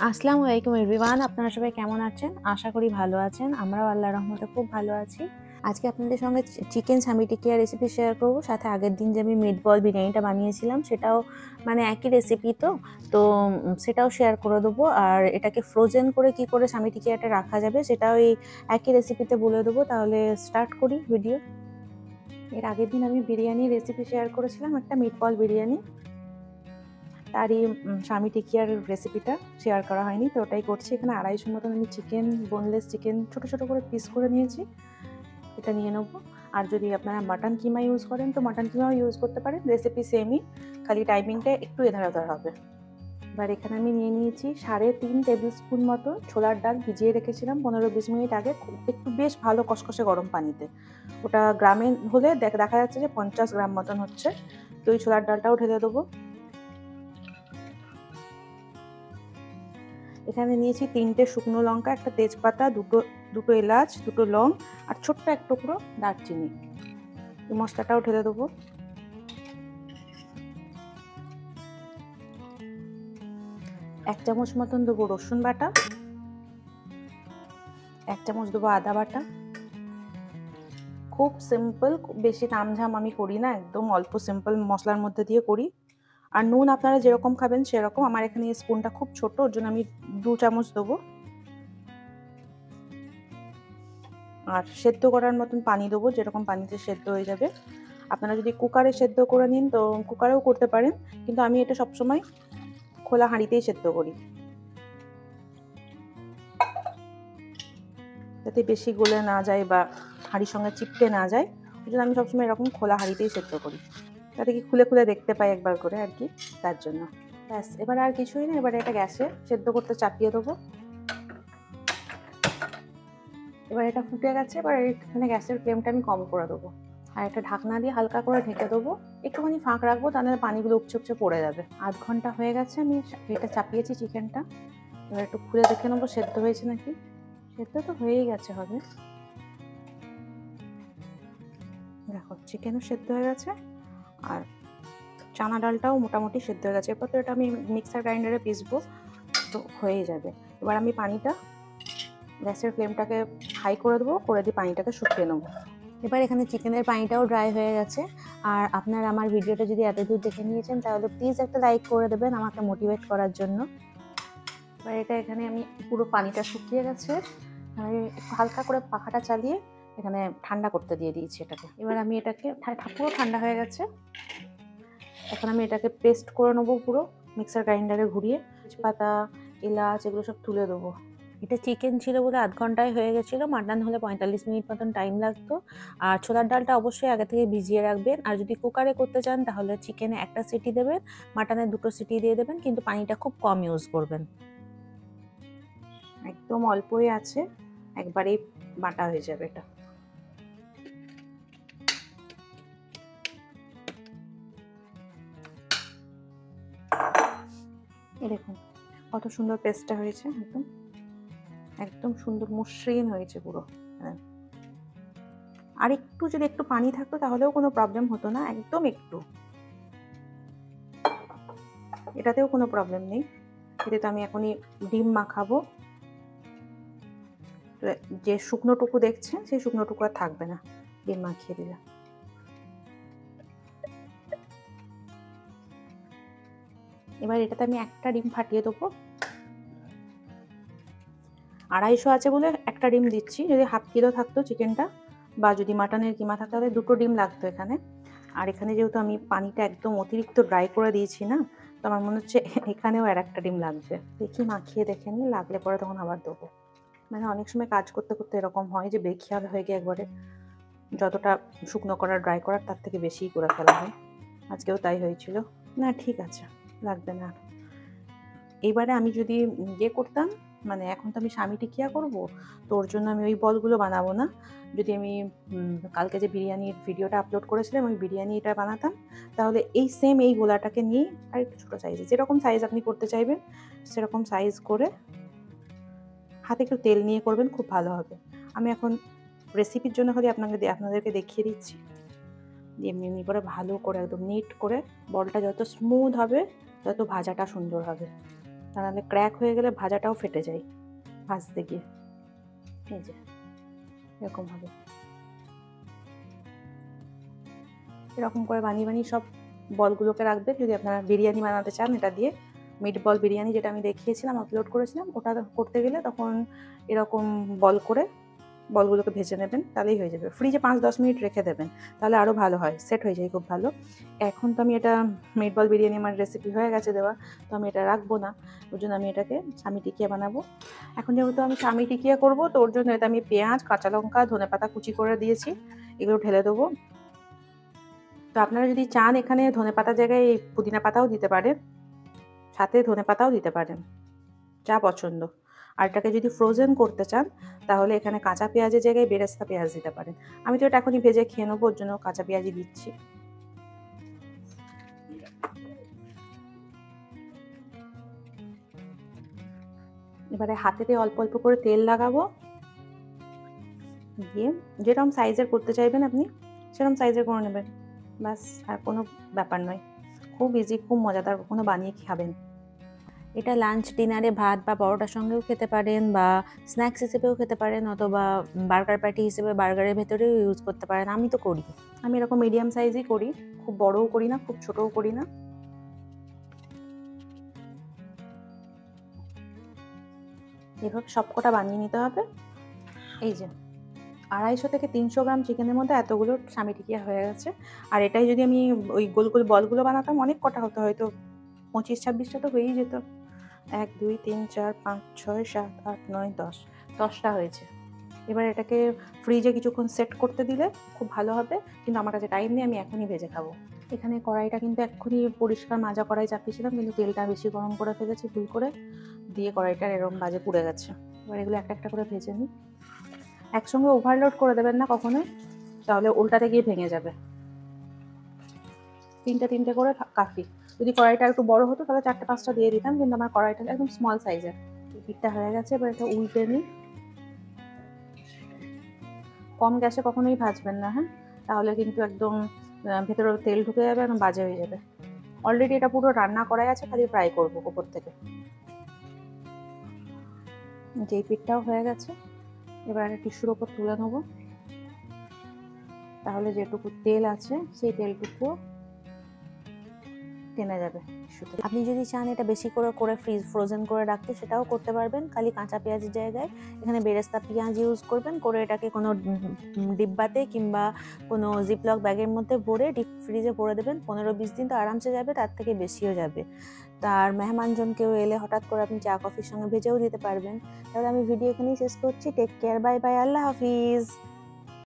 আসসালামু আলাইকুম এভরিওয়ান, আপনারা সবাই কেমন আছেন? আশা করি ভালো আছেন। আমরাও আল্লাহর রহমতে খুব ভালো আছি। আজকে আপনাদের সঙ্গে চিকেন সামি টিকিয়া রেসিপি শেয়ার করব। সাথে আগের দিন যে আমি মিটবল বিরিয়ানিটা বানিয়েছিলাম সেটাও মানে একই রেসিপি, তো সেটাও শেয়ার করে দেবো। আর এটাকে ফ্রোজেন করে কি করে সামি টিকিয়াটা রাখা যাবে সেটাও এই একই রেসিপিতে বলে দেবো। তাহলে স্টার্ট করি ভিডিও। এর আগের দিন আমি বিরিয়ানির রেসিপি শেয়ার করেছিলাম, একটা মিটবল বিরিয়ানি। তারই স্বামী টিকিয়ার রেসিপিটা শেয়ার করা হয়নি, তো ওটাই করছি। এখানে 250 মতন আমি চিকেন, বোনলেস চিকেন ছোট ছোট করে পিস করে নিয়েছি, এটা নিয়ে নেব। আর যদি আপনারা মাটন কিমা ইউজ করেন তো মাটন কিমাও ইউজ করতে পারেন, রেসিপি সেমই, খালি টাইমিংটা একটু এধার ওধার হবে। এবার এখানে আমি নিয়ে নিয়েছি 3.5 টেবিল স্পুন মতো ছোলার ডাল, ভিজিয়ে রেখেছিলাম 15-20 মিনিট আগে, একটু বেশ ভালো কষকষে গরম পানিতে। ওটা গ্রামে হলে দেখা যাচ্ছে যে 50 গ্রাম মতন হচ্ছে। তো ওই ছোলার ডালটাও ঢেলে দেবো। এখানে নিয়েছি 3টে শুকনো লঙ্কা, একটা তেজপাতা, দুটো এলাচ, 2টো লং আর ছোট্ট এক টুকরো দারচিনি। এই মশলাটাও ঢেলে দেবো। 1 চামচ মতন দেবো রসুন বাটা, 1 চামচ দেবো আদা বাটা। খুব সিম্পল, বেশি তামঝাম আমি করি না, একদম অল্প সিম্পল মশলার মধ্যে দিয়ে করি। আর নুন আপনারা যেরকম খাবেন সেরকম, আমার এখানে এই স্পুনটা খুব ছোট, ওর জন্য আমি 2 চামচ দেবো। আর সেদ্ধ করার মতন পানি দেবো, যেরকম পানিতে সেদ্ধ হয়ে যাবে। আপনারা যদি কুকারে সেদ্ধ করে নিন তো কুকারেও করতে পারেন, কিন্তু আমি এটা সবসময় খোলা হাঁড়িতেই সেদ্ধ করি, যাতে বেশি গলে না যায় বা হাঁড়ির সঙ্গে চিপকে না যায়। ওই জন্য আমি সবসময় এরকম খোলা হাঁড়িতেই সেদ্ধ করি, যাতে কি খুলে খুলে দেখতে পাই একবার করে আর কি, তার জন্য। ব্যাস, এবার আর কিছুই না, এবার এটা গ্যাসে সেদ্ধ করতে চাপিয়ে দেবো। এবার এটা ফুটে গেছে, এবার এখানে গ্যাসের ফ্লেমটা আমি কম করে দেবো। আর একটা ঢাকনা দিয়ে হালকা করে ঢেকে দেবো, একটুখানি ফাঁক রাখবো, তাহলে পানিগুলো উপচে উপচে পড়ে যাবে। 1/2 ঘন্টা হয়ে গেছে, আমি এটা চাপিয়েছি চিকেনটা। এবার একটু খুলে দেখে নেবো সেদ্ধ হয়েছে নাকি। সেদ্ধ তো হয়েই গেছে হবে, দেখো চিকেনও সেদ্ধ হয়ে গেছে আর চানা ডালটাও মোটামুটি সেদ্ধ হয়ে গেছে। এরপর তো এটা আমি মিক্সার গ্রাইন্ডারে পিসবো, তো হয়ে যাবে। এবার আমি পানিটা, গ্যাসের ফ্লেমটাকে হাই করে দেবো, করে দিয়ে পানিটাকে শুকিয়ে নেবো। এবার এখানে চিকেনের পানিটাও ড্রাই হয়ে গেছে। আর আপনারা আমার ভিডিওটা যদি এতদূর দেখে নিয়েছেন তাহলে প্লিজ একটা লাইক করে দেবেন আমাকে মোটিভেট করার জন্য। এবার এটা এখানে আমি পুরো পানিটা শুকিয়ে গেছে, আমি একটু হালকা করে পাখাটা চালিয়ে এখানে ঠান্ডা করতে দিয়ে দিয়েছি এটাকে। এবার আমি এটাকে পুরো ঠান্ডা হয়ে গেছে, এখন আমি এটাকে পেস্ট করে নেবো পুরো মিক্সার গ্রাইন্ডারে ঘুরিয়ে। তেজপাতা, এলাচ এগুলো সব তুলে দেবো। এটা চিকেন ছিল বলে 1/2 ঘন্টায় হয়ে গেছিলো, মাটন হলে 45 মিনিট মতন টাইম লাগতো। আর ছোলার ডালটা অবশ্যই আগে থেকে ভিজিয়ে রাখবেন। আর যদি কুকারে করতে চান তাহলে চিকেনে 1টা সিটি দেবেন, মাটনে 2টো সিটি দিয়ে দেবেন, কিন্তু পানিটা খুব কম ইউজ করবেন। একদম অল্পই আছে, একবারেই বাটা হয়ে যাবে এটা। দেখুন কত সুন্দর পেস্টটা হয়েছে, একদম একদম সুন্দর মসৃণ হয়েছে পুরো। হ্যাঁ, আর একটু যদি একটু পানি থাকতো তাহলেও কোনো প্রবলেম হতো না, একদম একটু, এটাতেও কোনো প্রবলেম নেই। এতে তো আমি এখনই ডিম মাখাবো, যে শুকনোটুকু দেখছেন সেই শুকনোটুকু আর থাকবে না ডিম মাখিয়ে দিলে। এবার এটাতে আমি একটা ডিম ফাটিয়ে দেবো। 250 আছে বলে একটা ডিম দিচ্ছি, যদি ½ কিলো থাকতো চিকেনটা বা যদি মাটনের কিমা থাকতো তাহলে 2টো ডিম লাগতো এখানে। আর এখানে যেহেতু আমি পানিটা একদম অতিরিক্ত ড্রাই করে দিয়েছি না, তো আমার মনে হচ্ছে এখানেও আর একটা ডিম লাগবে। দেখি মাখিয়ে দেখে নিই, লাগলে পরে তখন আবার দেবো। মানে অনেক সময় কাজ করতে করতে এরকম হয় যে বেখিয়াল হয়ে গিয়ে একবারে যতটা শুকনো করার ড্রাই করার তার থেকে বেশিই করে ফেলা হয়। আজকেও তাই হয়েছিল। না ঠিক আছে, লাগবে না। এইবারে আমি যদি ইয়ে করতাম, মানে এখন তো আমি স্বামী টিকিয়া করবো, তো ওর জন্য আমি ওই বলগুলো বানাবো না। যদি আমি কালকে যে বিরিয়ানির ভিডিওটা আপলোড করেছিলাম ওই বিরিয়ানিটা বানাতাম, তাহলে এই সেম এই গোলাটাকে নিয়ে আর একটু ছোটো সাইজে, যেরকম সাইজ আপনি করতে চাইবেন সেরকম সাইজ করে হাতে একটু তেল নিয়ে করবেন, খুব ভালো হবে। আমি এখন রেসিপির জন্য খালি আপনাদেরকে দেখিয়ে দিচ্ছি। দিয়ে এমনি করে ভালো করে একদম নিট করে বলটা যত স্মুথ হবে তত ভাজাটা সুন্দর হবে। তা নাহলে ক্র্যাক হয়ে গেলে ভাজাটাও ফেটে যায় ভাজতে গিয়ে। এই যে এরকম হবে, এরকম করে বানিয়ে বানিয়ে সব বলগুলোকে রাখবেন। যদি আপনারা বিরিয়ানি বানাতে চান এটা দিয়ে, মিট বল বিরিয়ানি যেটা আমি দেখিয়েছিলাম, আপলোড করেছিলাম, ওটা করতে গেলে তখন এরকম বল করে বলগুলোকে ভেজে নেবেন, তাহলেই হয়ে যাবে। ফ্রিজে 5-10 মিনিট রেখে দেবেন, তাহলে আরও ভালো হয়, সেট হয়ে যায় খুব ভালো। এখন তো আমি এটা মিট বল বিরিয়ানি আমার রেসিপি হয়ে গেছে দেওয়া, তো আমি এটা রাখবো না, ওর জন্য আমি এটাকে স্বামী টিকিয়া বানাবো। এখন যেহেতু আমি স্বামী টিকিয়া করবো, তো ওর জন্য এটা আমি পেঁয়াজ, কাঁচা লঙ্কা, ধনেপাতা কুচি করে দিয়েছি, এগুলো ঢেলে দেবো। তো আপনারা যদি চান এখানে ধনেপাতার জায়গায় পুদিনা পাতাও দিতে পারেন, সাথে ধনেপাতাও দিতে পারেন, যা পছন্দ। আর এটাকে যদি ফ্রোজেন করতে চান তাহলে এখানে কাঁচা পেঁয়াজের জায়গায় বেরেস্তা পেঁয়াজ দিতে পারেন। আমি তো এটা এখনই ভেজে খেয়ে নেবো, ওর জন্য কাঁচা পেঁয়াজই দিচ্ছি। এবারে হাতেতে অল্প অল্প করে তেল লাগাবো, দিয়ে যেরকম সাইজের করতে চাইবেন আপনি সেরকম সাইজের করে নেবেন, ব্যাস। আর কোনো ব্যাপার নয়, খুব ইজি, খুব মজাদার, কখনো বানিয়ে খাবেন। এটা লাঞ্চ ডিনারে ভাত বা পরোটার সঙ্গেও খেতে পারেন, বা স্ন্যাক্স হিসেবেও খেতে পারেন, অথবা বার্গার প্যাটি হিসেবে বার্গারের ভেতরেও ইউজ করতে পারেন। আমি তো করি, আমি এরকম মিডিয়াম সাইজই করি, খুব বড়ও করি না, খুব ছোটও করি না। এভাবে সবকটা বানিয়ে নিতে হবে। এই যে 250 থেকে 300 গ্রাম চিকেনের মধ্যে এতগুলো স্বামী টিকিয়া হয়ে গেছে। আর এটাই যদি আমি ওই গোল গোল বলগুলো বানাতাম, অনেক কটা হতো, হয়তো 25-26টা তো হয়েই যেত। 1 2 3 4 5 6 7 8 9 10, 10টা হয়েছে। এবার এটাকে ফ্রিজে কিছুক্ষণ সেট করতে দিলে খুব ভালো হবে, কিন্তু আমার কাছে টাইম নেই, আমি এখনই ভেজে খাবো। এখানে কড়াইটা কিন্তু এক্ষুনি পরিষ্কার মাজা কড়াই চাপিয়েছিলাম, কিন্তু তেলটা বেশি গরম করে ফেলেছি ভুল করে, দিয়ে কড়াইটার এরকম বাজে পুড়ে গেছে। এবার এগুলো একটা একটা করে ভেজে নিই। একসঙ্গে ওভারলোড করে দেবেন না কখনোই, তাহলে উল্টাতে গিয়ে ভেঙে যাবে। 3টে করে কাফি। যদি কড়াইটা একটু বড় হতো তাহলে 4টে-5টা দিয়ে দিতাম, কিন্তু আমার কড়াইটা একদম স্মল সাইজের। পিঠটা হয়ে গেছে, এবার এটা উল্টে নিই। কম গ্যাসে কখনোই ভাজবেন না, হ্যাঁ, তাহলে কিন্তু একদম ভেতরে তেল ঢুকে যাবে, একদম বাজে হয়ে যাবে। অলরেডি এটা পুরো রান্না করাই আছে, খালি ফ্রাই করবো উপর থেকে। যেই পিঠটাও হয়ে গেছে, এবার টিস্যুর ওপর তুলে নেবো, তাহলে যেটুকু তেল আছে সেই তেলটুকু টেনে যাবে টিস্যুতে। আপনি যদি চান এটা বেশি করে করে ফ্রোজেন করে রাখতে, সেটাও করতে পারবেন। খালি কাঁচা পেঁয়াজের জায়গায় এখানে বেরেস্তা পেঁয়াজ ইউজ করবেন, করে এটাকে কোনো ডিব্বাতে কিংবা কোনো জিপলক ব্যাগের মধ্যে ভরে ডিপ ফ্রিজে ভরে দেবেন। 15-20 দিন তো আরামসে যাবে, তার থেকে বেশিও যাবে। তার মেহমানজন কেউ এলে হঠাৎ করে আপনি চা কফির সঙ্গে ভেজেও দিতে পারবেন। তাহলে আমি ভিডিও এখানেই শেষ করছি। টেক কেয়ার, বাই বাই, আল্লাহ হাফিজ।